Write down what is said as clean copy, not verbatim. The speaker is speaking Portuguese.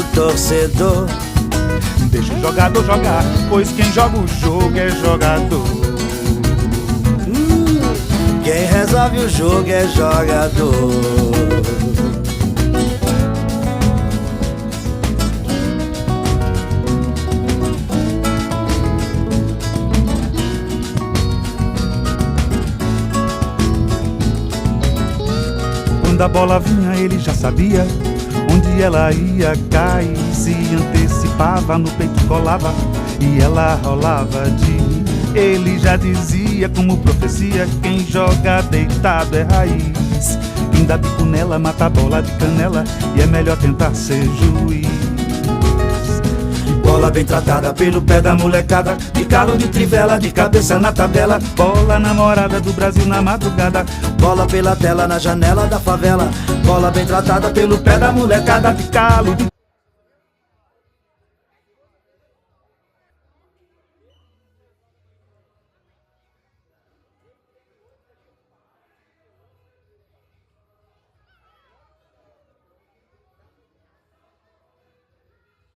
do torcedor. Deixa o jogador jogar, pois quem joga o jogo é jogador. Quem resolve o jogo é jogador. Quando a bola vinha ele já sabia onde ela ia cair, se antecipava, no peito colava e ela rolava de rir. Ele já dizia como profecia, quem joga deitado é raiz. Quem dá bico nela mata a bola de canela e é melhor tentar ser juiz. Bola bem tratada pelo pé da molecada, de calo de trivela, de cabeça na tabela. Bola namorada do Brasil na madrugada, bola pela tela na janela da favela. Bola bem tratada pelo pé da molecada, de calo de